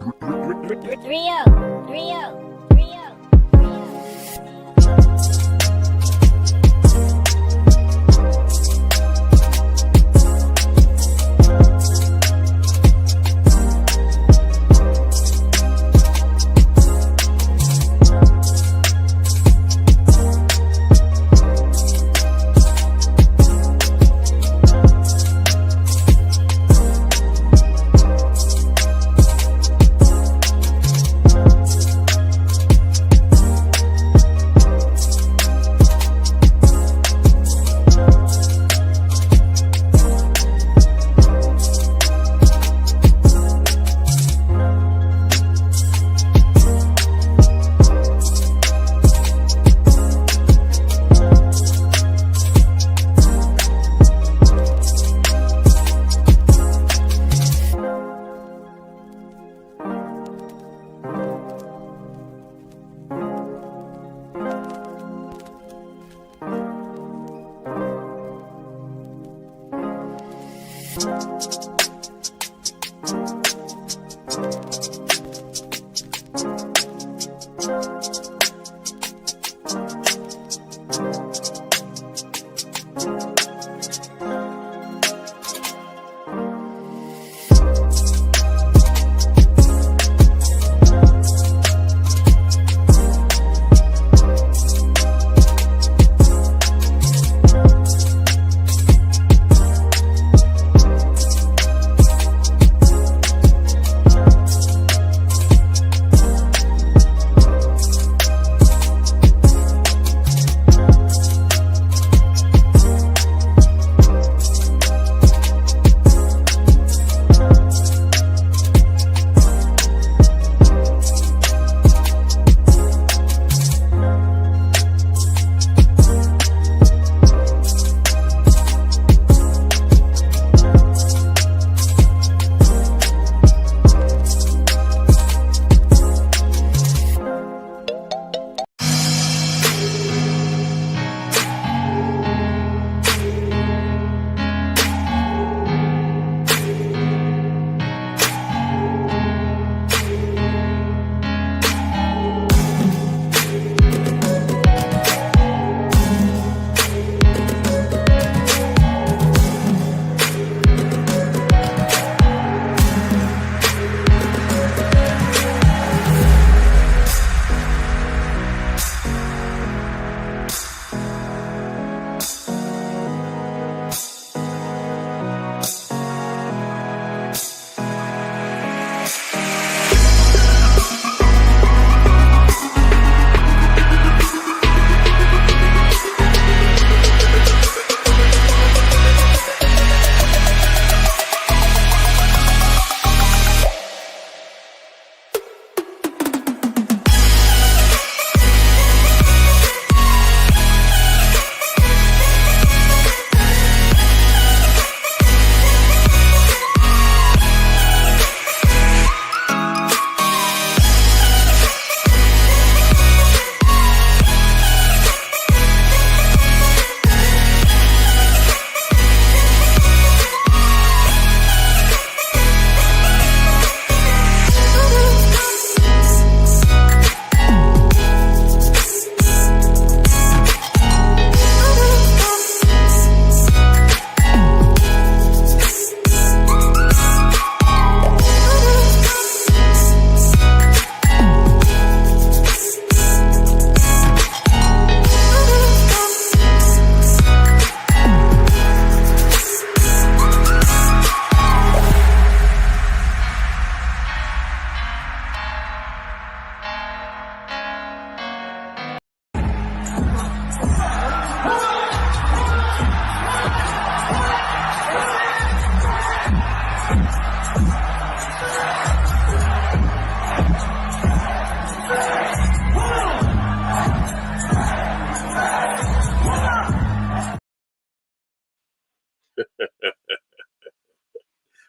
Rio.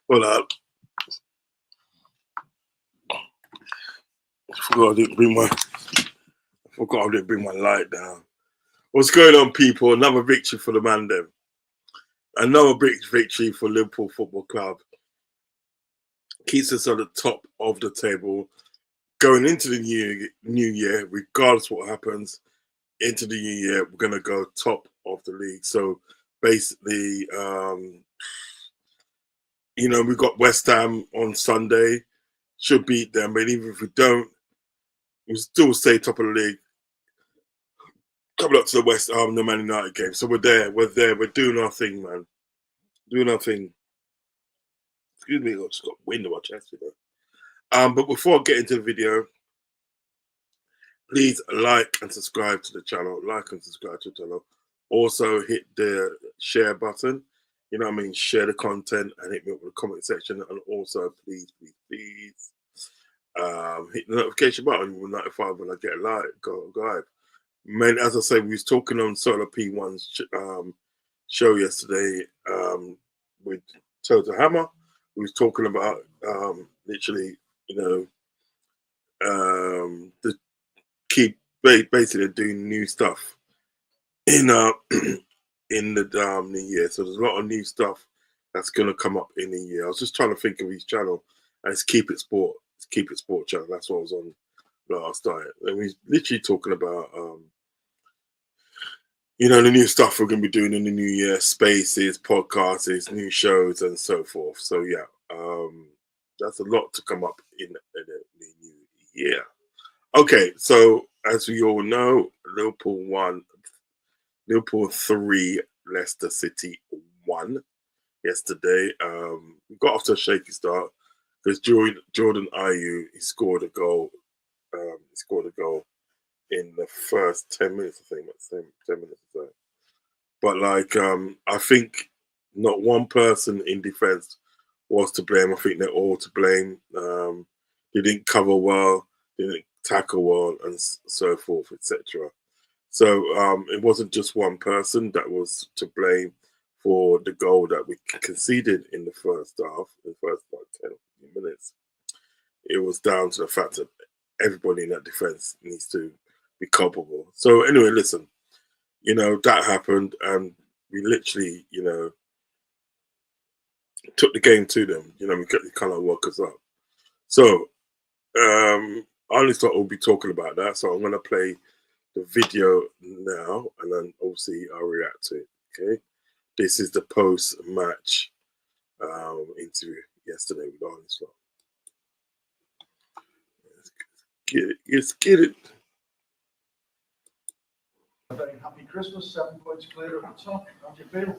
Hold up. I forgot I didn't bring my light down. What's going on, people? Another victory for the man them. Another big victory for Liverpool Football Club. keeps us at the top of the table going into the new year. Regardless what happens into the new year, we're gonna go top of the league. So basically, we've got West Ham on Sunday, should beat them, but even if we don't, we still stay top of the league. Coming up to the West Ham, the Man United game. So we're there, we're doing our thing, man. Doing our thing. Excuse me, I just got wind in my chest, But before I get into the video, please like and subscribe to the channel. Like and subscribe to the channel. Also hit the share button. You know what I mean? Share the content and hit me up with the comment section. And also, please hit the notification button. You will notify when I get a go live. Man, as I say, we was talking on SoloP1's show yesterday with Toto Hammer. We was talking about literally, the keep basically doing new stuff in in the new year. So there's a lot of new stuff that's gonna come up in the year. I was just trying to think of his channel, and it's Keep It Sport. It's Keep It Sport channel. That's what I was on last night, and we literally talking about the new stuff we're gonna be doing in the new year: spaces, podcasts, new shows, and so forth. So yeah, that's a lot to come up in the new year. Okay, so as we all know, Liverpool won. Liverpool 3, Leicester City 1 yesterday. We got off to a shaky start because Jordan Ayew, he scored a goal. He scored a goal in the first 10 minutes, I think. That's 10 minutes or so. But I think not one person in defence was to blame. I think they're all to blame. They didn't cover well, they didn't tackle well, and so forth, etc. So it wasn't just one person that was to blame for the goal that we conceded in the first half, in the first 10 minutes. It was down to the fact that everybody in that defence needs to be culpable. So anyway, listen, that happened, and we literally, took the game to them. We kind of woke us up. So I only thought we'll be talking about that. So I'm going to play the video now, and then obviously I'll react to it. Okay, this is the post-match interview yesterday with Arne Slot. Let's get it. A very happy Christmas, 7 points clear at the top. How do you feel?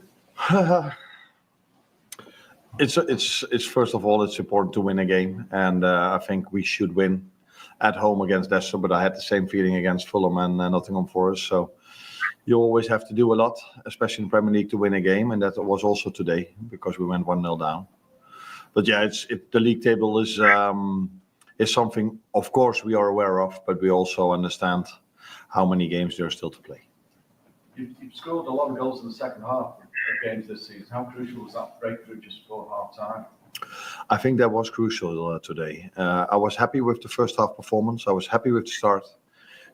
It's first of all, it's important to win a game, and I think we should win at home against Leicester. But I had the same feeling against Fulham and Nottingham Forest. So you always have to do a lot, especially in the Premier League, to win a game, and that was also today because we went 1-0 down. But yeah, the league table is something, of course, we are aware of, but we also understand how many games there are still to play. You've scored a lot of goals in the second half of games this season. How crucial was that breakthrough just before half time? I think that was crucial today. I was happy with the first half performance. I was happy with the start.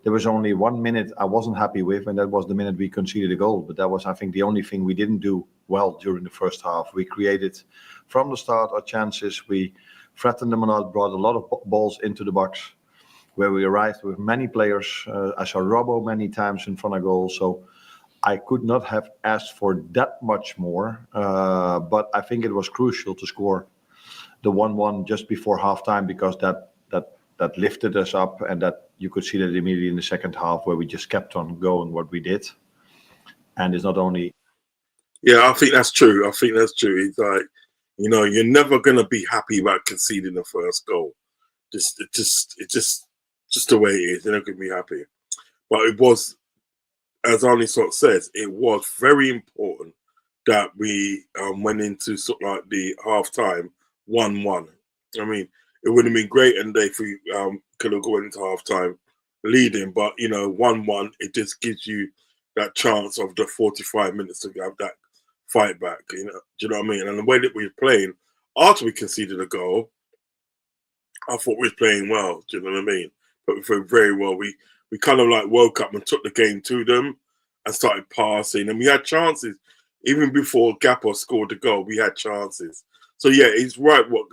There was only 1 minute I wasn't happy with, and that was the minute we conceded a goal. But that was, I think, the only thing we didn't do well during the first half. We created from the start our chances. We threatened them a lot, brought a lot of balls into the box, where we arrived with many players. I saw Robbo many times in front of goal. So I could not have asked for that much more, but I think it was crucial to score the 1-1 just before halftime, because that lifted us up, and that you could see that immediately in the second half, where we just kept on going what we did. And it's not only. Yeah, I think that's true. It's like, you're never gonna be happy about conceding the first goal. It's just the way it is. You're not gonna be happy. But it was, as Arne sort of says, it was very important that we went into sort of like the half-time 1-1. I mean, it would have been great and if we could have gone into half-time leading, but 1-1, it just gives you that chance of the 45 minutes to have that fight back. Do you know what I mean? And the way that we were playing after we conceded a goal, I thought we were playing well. Do you know what I mean? But we played very well. We kind of like woke up and took the game to them and started passing. And we had chances. Even before Gappo scored the goal, we had chances. So yeah, it's right what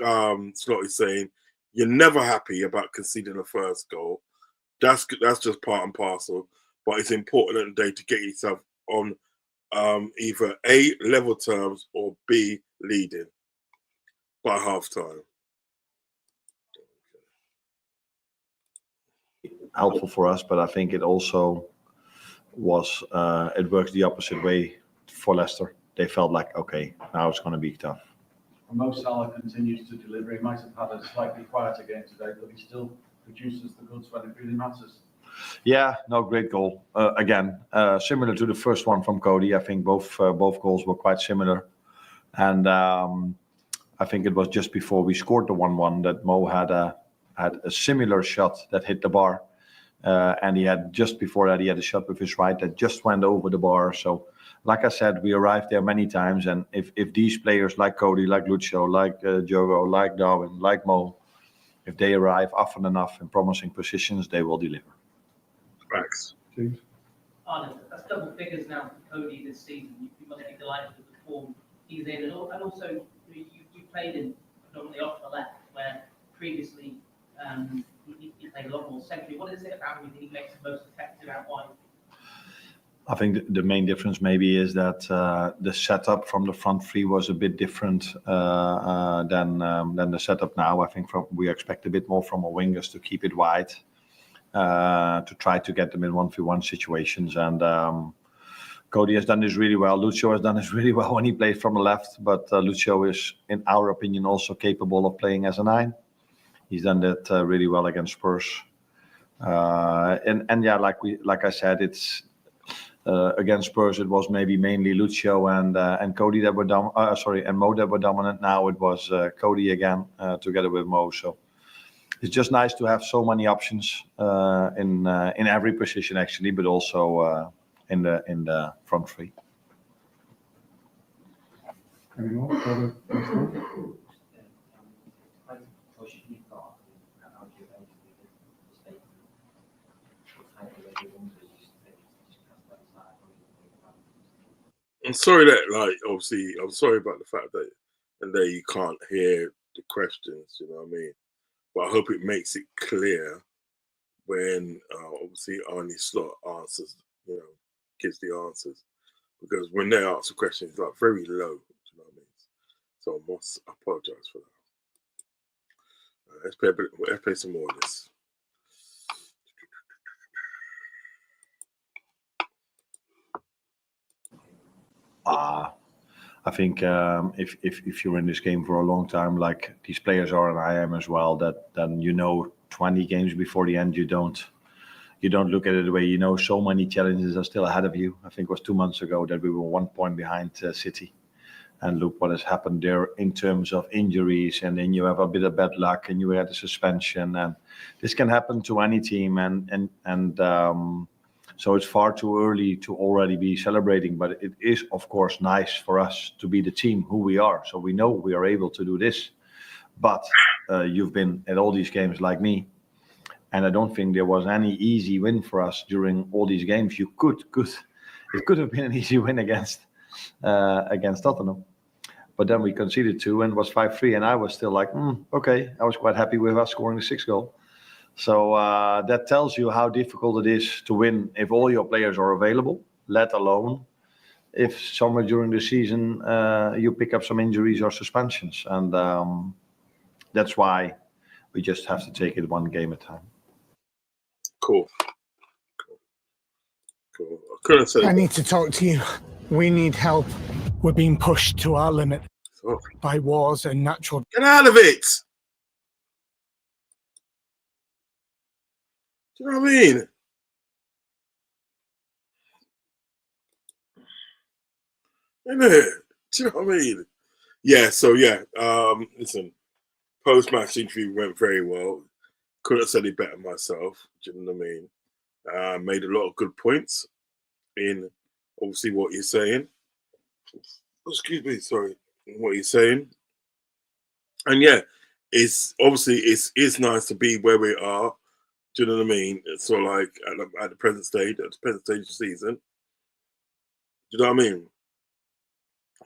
Slot is saying. You're never happy about conceding a first goal. That's just part and parcel. But it's important at the day to get yourself on either A, level terms, or B, leading by half time. Helpful for us, but I think it also was it works the opposite way for Leicester. They felt like, okay, now it's going to be tough. Mo Salah continues to deliver. He might have had a slightly quieter game today, but he still produces the goods when it really matters. Yeah, no, great goal. Again, similar to the first one from Cody. I think both goals were quite similar. And I think it was just before we scored the 1-1 that Mo had a similar shot that hit the bar. And he had, just before that, he had a shot with his right that just went over the bar. So, like I said, we arrived there many times. And if these players like Cody, like Lucio, like Diogo, like Darwin, like Mo, if they arrive often enough in promising positions, they will deliver. Thanks. Arnold, that's double figures now for Cody this season. You must be delighted with the form he's in. And also, you played him predominantly off the left, where previously he played a lot more centrally. What is it about him that he makes the most effective out wide? I think the main difference maybe is that the setup from the front three was a bit different than the setup now. I think we expect a bit more from our wingers to keep it wide, to try to get them in 1v1 situations. And Cody has done this really well. Lucio has done this really well when he plays from the left. But Lucio is, in our opinion, also capable of playing as a 9. He's done that really well against Spurs. And yeah, like I said, it's against Spurs. It was maybe mainly Lucio and Cody that were and Mo that were dominant. Now it was Cody again together with Mo. So it's just nice to have so many options in every position actually, but also in the front three. Any more? I'm sorry that, obviously, I'm sorry about the fact that you can't hear the questions, you know what I mean? But I hope it makes it clear when, obviously, Arnie Slot answers, gives the answers. Because when they ask the questions, it's like very low, you know what I mean? So I must apologize for that. Let's play some more of this. I think if you're in this game for a long time, like these players are and I am as well, then 20 games before the end, you don't look at it the way so many challenges are still ahead of you. I think it was 2 months ago that we were 1 point behind City, and look what has happened there in terms of injuries, and then you have a bit of bad luck, and you had a suspension, and this can happen to any team, and so it's far too early to already be celebrating, but it is, of course, nice for us to be the team who we are. So we know we are able to do this. But you've been at all these games like me, and I don't think there was any easy win for us during all these games. It could have been an easy win against Tottenham. But then we conceded 2 and it was 5-3, and I was still like, okay. I was quite happy with us scoring the 6th goal. So that tells you how difficult it is to win if all your players are available, let alone if somewhere during the season you pick up some injuries or suspensions. And that's why we just have to take it 1 game at a time. Cool. I need to talk to you. We need help. We're being pushed to our limit by wars and natural... Get out of it! Do you know what I mean? Innit? Do you know what I mean? Yeah, so yeah, listen, post-match interview went very well. Couldn't have said it better myself, do you know what I mean? Made a lot of good points in, obviously, what you're saying. Excuse me, sorry, what you're saying. And yeah, it's nice to be where we are. Do you know what I mean? So like at the present stage of the season. Do you know what I mean?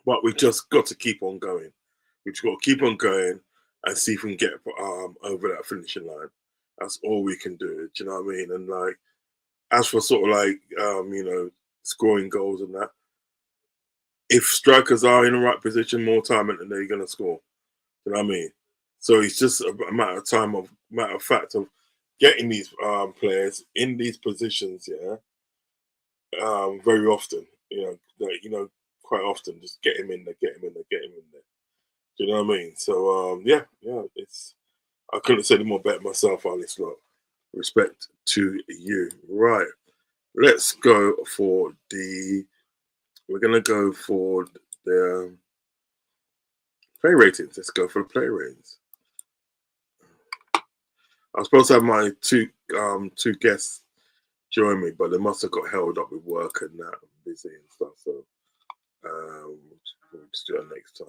But we just got to keep on going. We just got to keep on going and see if we can get over that finishing line. That's all we can do. Do you know what I mean? And like, as for sort of like, scoring goals and that, if strikers are in the right position more time, then they're going to score. You know what I mean? So it's just a matter of fact of getting these players in these positions, very often. Quite often, just get him in there. Do you know what I mean? So it's. I couldn't say any more better myself on this lot. Respect to you. Right. Let's go for we're going to go for the play ratings. Let's go for the play ratings. I was supposed to have my two guests join me, but they must have got held up with work and that, busy and stuff. So we'll just do it next time.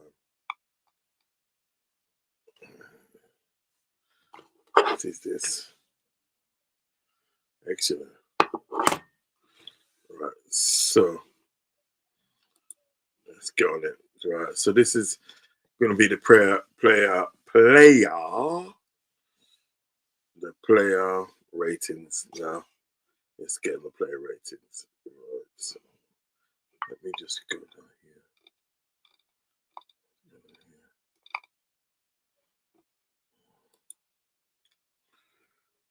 What is this? Excellent. Right, so let's get on it. Right, so this is going to be the player ratings now. Let's get the player ratings. Right, so let me just go down here.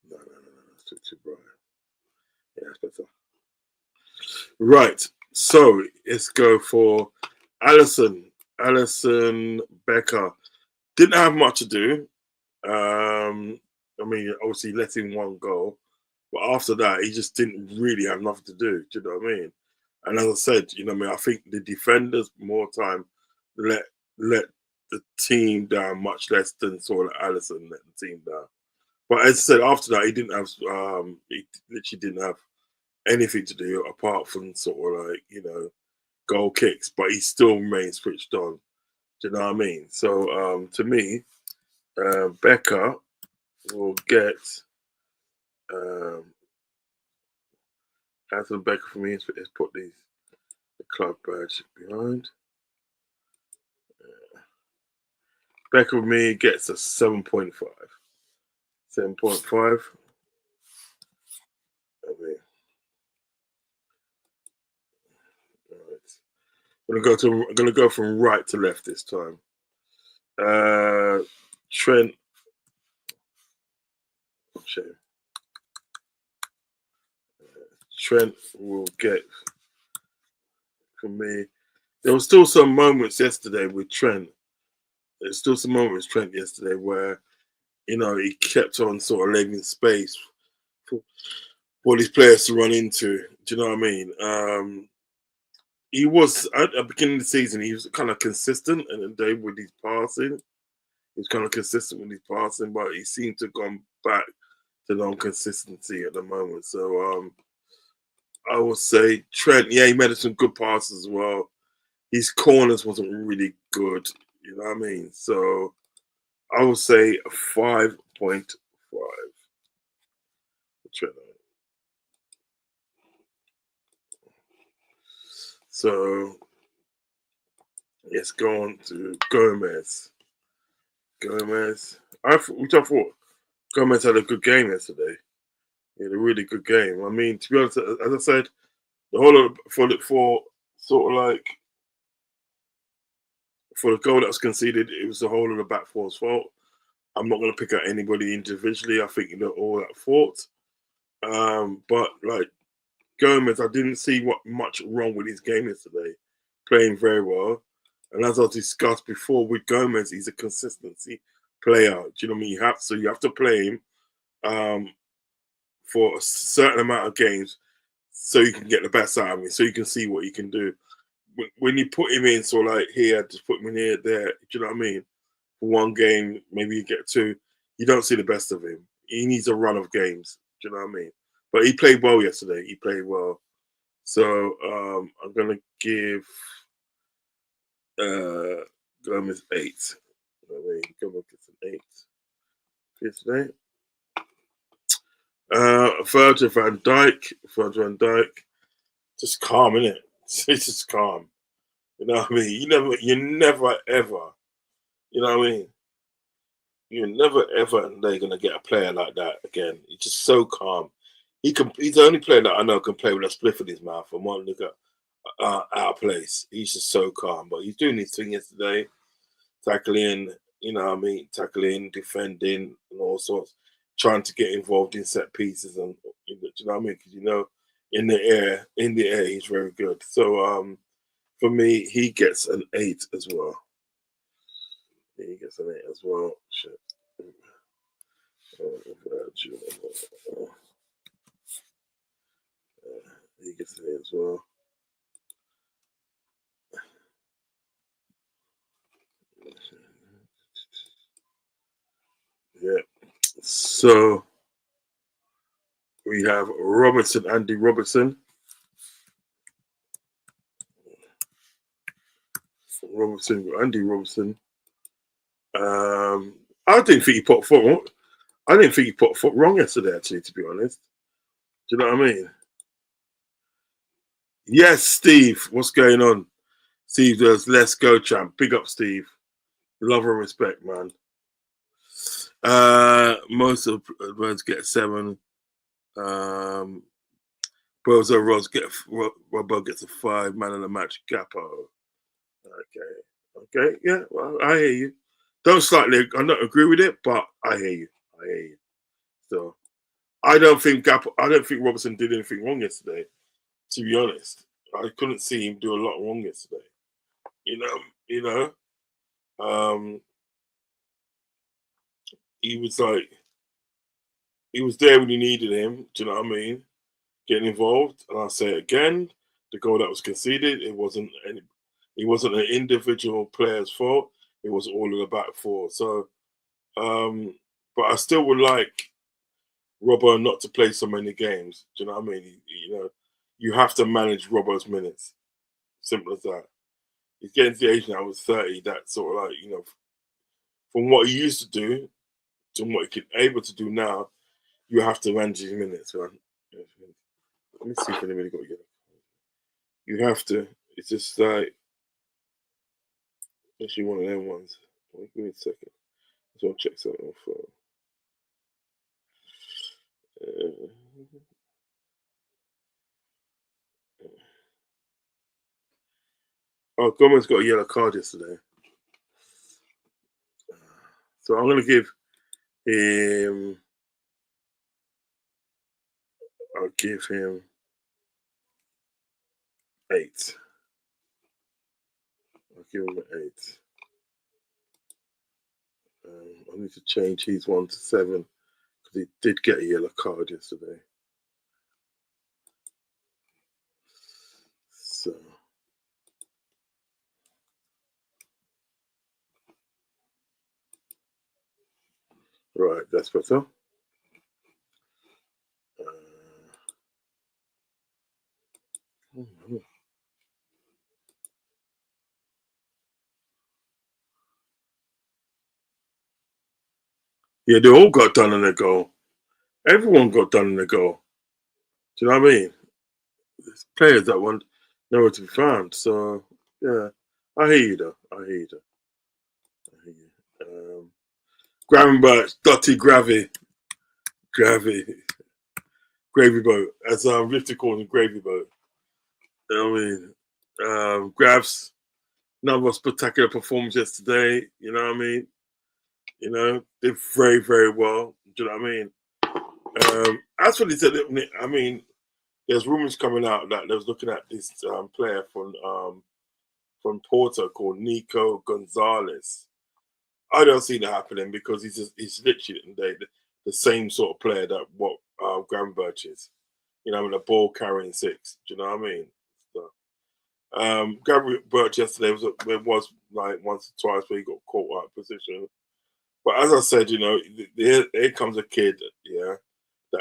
No, it's too bright. Yeah, that's better. Right, so let's go for Alisson Becker. Didn't have much to do. Obviously let in one goal, but after that, he just didn't really have nothing to do. Do you know what I mean? And as I said, I think the defenders more time let the team down much less than sort of Alisson let the team down. But as I said, after that, he literally didn't have anything to do apart from sort of like, goal kicks, but he still remains switched on. Do you know what I mean? So to me, Becker will get Anthony Becker for me. Let's put the club badge behind. Becker with me gets a 7.5. 7.5. I'm gonna go from right to left this time. Trent. Trent will get for me. There was still some moments yesterday with Trent. There's still some moments with Trent yesterday where, he kept on sort of leaving space for these players to run into. Do you know what I mean? He was at the beginning of the season. He was kind of consistent, and then with his passing, he was kind of consistent with his passing, but he seemed to have gone back to non-consistency at the moment. So I would say Trent. Yeah, he made some good passes as well. His corners wasn't really good. You know what I mean? So I would say a 5.5. Trent. So let's go on to Gomez. Which I thought Gomez had a good game yesterday. He had a really good game. I mean, to be honest, as I said, the whole of for sort of like for the goal that was conceded, it was the whole of the back four's fault. I'm not going to pick out anybody individually. I think they're all at fault. But like Gomez, I didn't see much wrong with his game yesterday. Playing very well. And as I discussed before with Gomez, he's a consistency player. Do you know what I mean? You have to play him for a certain amount of games so you can get the best out of him, so you can see what he can do. When you put him in, so like here, just put him in here, there, do you know what I mean? For one game, maybe you get two, you don't see the best of him. He needs a run of games, do you know what I mean? But he played well yesterday. He played well. So I'm going to give Gomez 8. Gomez gets an 8 yesterday. Virgil van Dijk, just calm, innit? It's just calm. You know what I mean? You never ever You know what I mean? You're never ever they're gonna get a player like that again. He's just so calm. He's the only player that I know can play with a spliff in his mouth and won't look out of place. He's just so calm. But he's doing his thing yesterday, tackling, you know what I mean, tackling, defending, and all sorts, trying to get involved in set pieces, and you know what I mean? Because you know, in the air, he's very good. So for me, he gets an 8 as well. He gets an 8 as well. Shit. He gets an 8 as well. Yeah. So we have Andy Robertson. Andy Robertson. I didn't think he put foot. I didn't think he put foot wrong yesterday. Actually, to be honest, do you know what I mean? Yes, Steve. What's going on? Steve does. Let's go, champ. Big up, Steve. Love and respect, man. Most of the birds get 7. Bros or Roz Robbo gets a 5. Man of the match, Gapo. Okay. Yeah. Well, I hear you. I don't agree with it, but I hear you. So I don't think Robertson did anything wrong yesterday. To be honest, I couldn't see him do a lot wrong yesterday. You know. He was there when you needed him. Do you know what I mean? Getting involved, and I'll say it again: the goal that was conceded, it wasn't an individual player's fault. It was all of the back four. So, but I still would like Robbo not to play so many games. Do you know what I mean? You have to manage Robbo's minutes. Simple as that. He's getting to the age now, with 30, that sort of from what he used to do to what he's able to do now, you have to manage his minutes, man. Let me see if anybody got yellow. You have to. It's just actually one of them ones. Wait, give me a second. I just want to check something on phone. Gomez got a yellow card yesterday. So I'm going to give him... I'll give him 8. I'll give him an 8. I need to change his 1 to 7 because he did get a yellow card yesterday. So... Right, that's better. Yeah, they all got done in a goal. Everyone got done in a goal. Do you know what I mean? There's players that want nowhere to be found. So, yeah, I hear you though. Gravenberch, Dotty Gravy boat, as Rifty calls him, gravy boat. You know what I mean? Gravs, another spectacular performance yesterday. You know what I mean? Did very, very well. Do you know what I mean? As for this, I mean, there's rumors coming out that they was looking at this player from Porto called Nico Gonzalez. I don't see that happening because he's literally the same sort of player that what Gravenberch is. With a ball carrying 6. Do you know what I mean? So, Gravenberch yesterday was like once or twice where he got caught out of position. But as I said, here comes a kid, that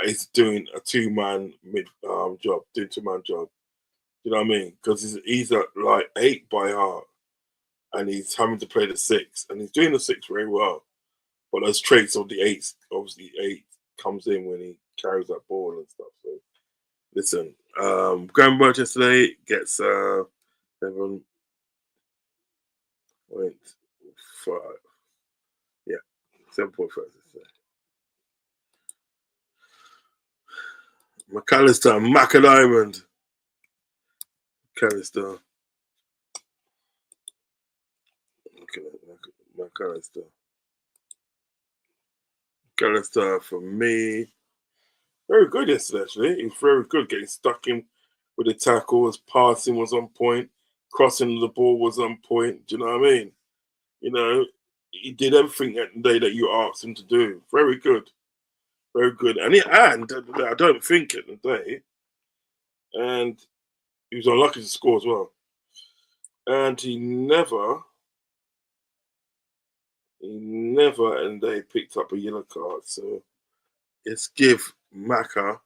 is doing a 2-man job, doing 2-man job. You know what I mean? Because he's at like 8 by heart, and he's having to play the 6, and he's doing the 6 very well. But those traits of the 8, obviously 8 comes in when he carries that ball and stuff. So listen, Gravenberch yesterday gets 7.5. 7.5 yesterday. McAllister, Mac and Diamond. McAllister. McAllister. McAllister for me. Very good yesterday, actually. He was very good getting stuck in with the tackles. Passing was on point. Crossing the ball was on point. Do you know what I mean? You know, he did everything that day that you asked him to do. Very good. Very good. And I don't think at the day, and he was unlucky to score as well. And he never, and they picked up a yellow card. So let's give Maka,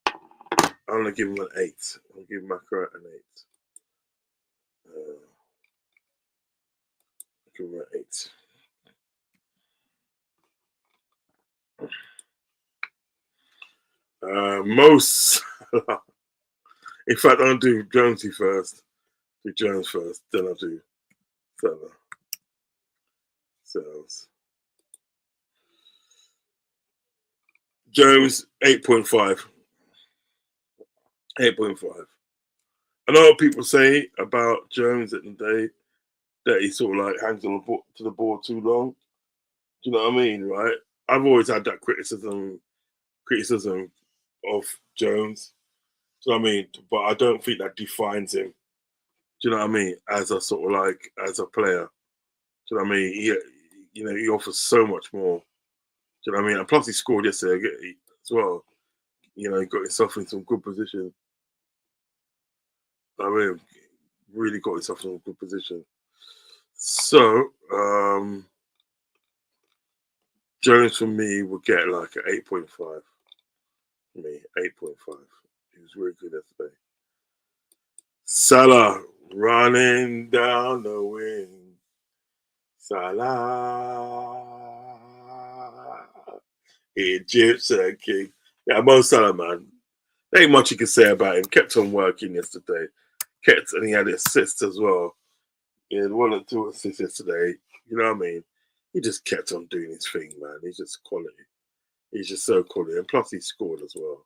I'm going to give him an 8. I'll give Maka an 8. Give him an 8. Most, in fact, I'll do Jonesy first. Do Jones first, then I'll do Salah. Sales. Jones, 8.5. 8.5. I know what people say about Jones at the day that he sort of like hangs on to the ball too long. Do you know what I mean, right? I've always had that criticism of Jones. Do you know what I mean? But I don't think that defines him. Do you know what I mean? As a sort of like, as a player. Do you know what I mean? He offers so much more. Do you know what I mean? And plus he scored yesterday as well. You know, he got himself in some good position. I mean, really got himself in a good position. So, Jones for me would get like an 8.5. For me, 8.5. He was really good yesterday. Salah running down the wing. Salah, Egyptian king. Yeah, Mo Salah, man. There ain't much you can say about him. Kept on working yesterday. And he had assists as well. He had 1 or 2 assists yesterday. You know what I mean? He just kept on doing his thing, man. He's just quality. He's just so quality. And plus he scored as well.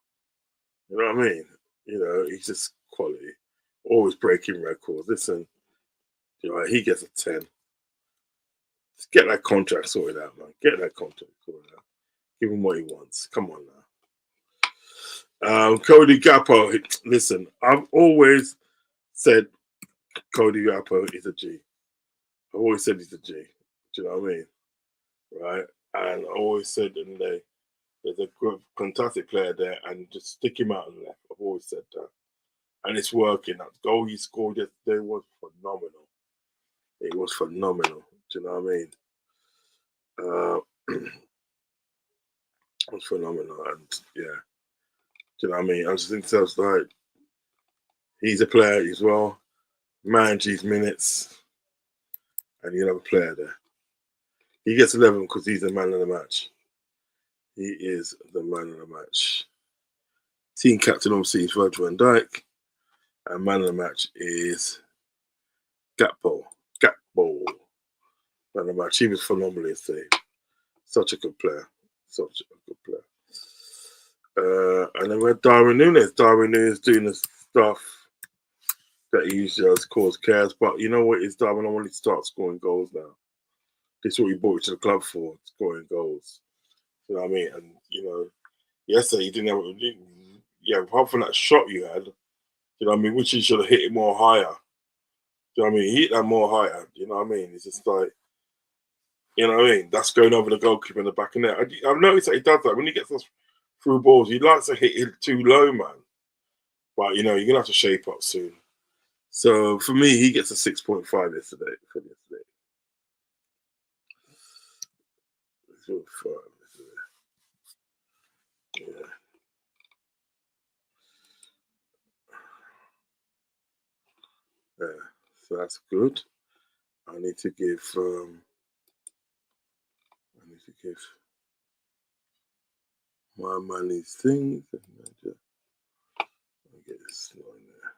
You know what I mean? You know, he's just quality. Always breaking records. Listen, you know, he gets a 10. Just get that contract sorted out, man. Get that contract sorted out. Give him what he wants. Come on now. Cody Gakpo. Listen, I've always said Cody Gakpo is a G. I've always said he's a G. Do you know what I mean? Right? And I always said that there's a good, fantastic player there and just stick him out on the left. I've always said that. And it's working. That goal he scored yesterday was phenomenal. It was phenomenal. Do you know what I mean? It was phenomenal. And yeah. Do you know what I mean? I just think so. Like, he's a player as well. Manage his minutes. And you have a player there. He gets 11 because he's the man of the match. He is the man of the match. Team captain obviously is Virgil van Dijk. And man of the match is Gakpo. Man of the match. He was phenomenal yesterday. Such a good player. And then we had Darwin Núñez. Darwin Núñez doing the stuff that he usually does, cause chaos. But you know what? It's Darwin. I want to start scoring goals now. This is what he brought you to the club for, scoring goals. You know what I mean? And, you know, yesterday he didn't have, apart from that shot you had, you know what I mean, which he should have hit it more higher. You know what I mean? He hit that more higher. You know what I mean? It's just like, you know what I mean? That's going over the goalkeeper in the back of the net. I've noticed that he does that. When he gets those through balls, he likes to hit it too low, man. But, you know, you're going to have to shape up soon. So, for me, he gets a 6.5 yesterday. For yesterday. 6.5 yesterday. Yeah. Yeah. So, that's good. I need to give my man these things. I'll get this line there.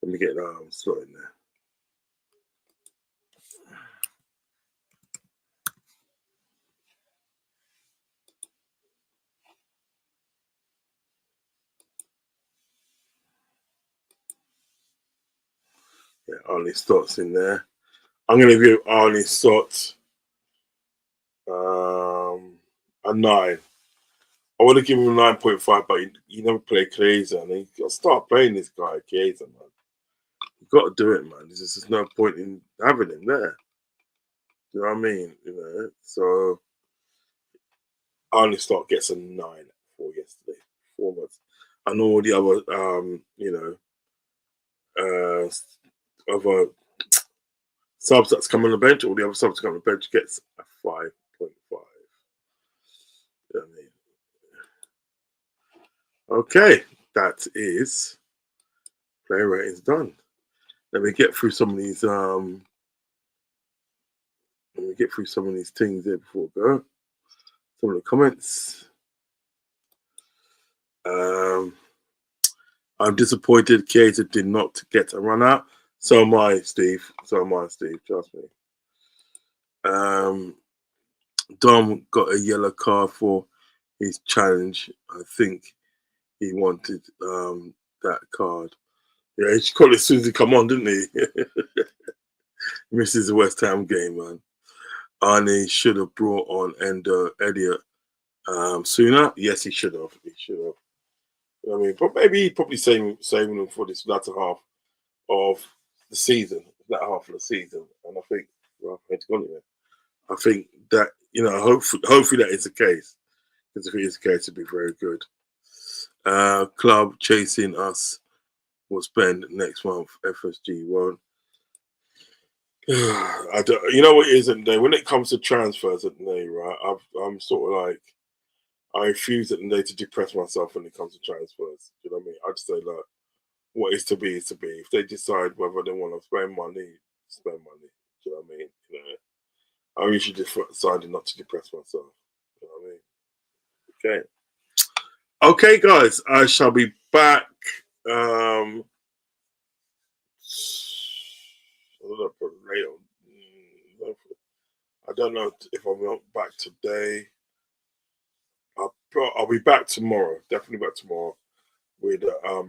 Let me get the slot in there. Arnie Stott's in there. I'm going to give Arnie Stott a 9. I would have given him 9.5, but he never played Chiesa, and you got to start playing this guy, Chiesa, man. You got to do it, man. There's just no point in having him there. You know what I mean? You know, so Arnie Stott gets a 9 for yesterday, performance, and all the other, other subs that's come on the bench, all the other subs that come on the bench gets a 5.5. You know what I mean? Okay, that is player ratings done. Let me get through some of these. Let me get through some of these things there before we go. Some of the comments. I'm disappointed Chiesa did not get a run out. So am I, Steve. Trust me. Dom got a yellow card for his challenge. I think he wanted that card. Yeah, he called it as soon as he come on, didn't he? Misses the West Ham game, man. Arnie should have brought on Endo Elliott sooner. Yes, he should have. You know what I mean? But maybe he's probably saving them for this latter half of the season. And I think, well, I think that, hopefully that is the case. Because if it is the case, it'd be very good. Club chasing us will spend next month. FSG won't. I don't, you know what it is, and when it comes to transfers, right? I'm sort of like, I refuse at the day to depress myself when it comes to transfers. You know what I mean? I just say, look, what is to be is to be. If they decide whether they want to spend money, spend money. Do you know what I mean? You know, I usually just decided not to depress myself. You know what I mean? Okay, guys, I shall be back. I don't know if I'm back today. I'll be back tomorrow. Definitely back tomorrow with a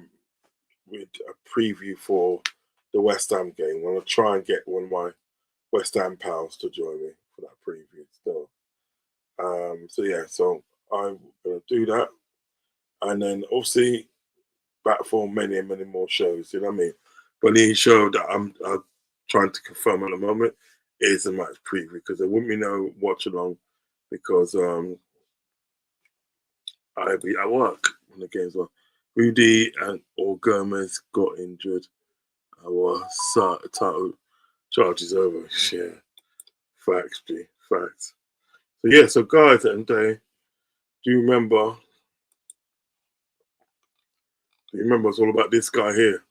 preview for the West Ham game. I'm gonna try and get one of my West Ham pals to join me for that preview still. So I'm gonna do that, and then obviously back for many more shows. You know what I mean? But the show that I'm trying to confirm at the moment is a match preview, because there wouldn't be no watch along, because I'll be at work when the game's on. Rudy and or Gomez got injured. Our title charge is over. Yeah, facts, G, facts. So guys, and do you remember? It's all about this guy here?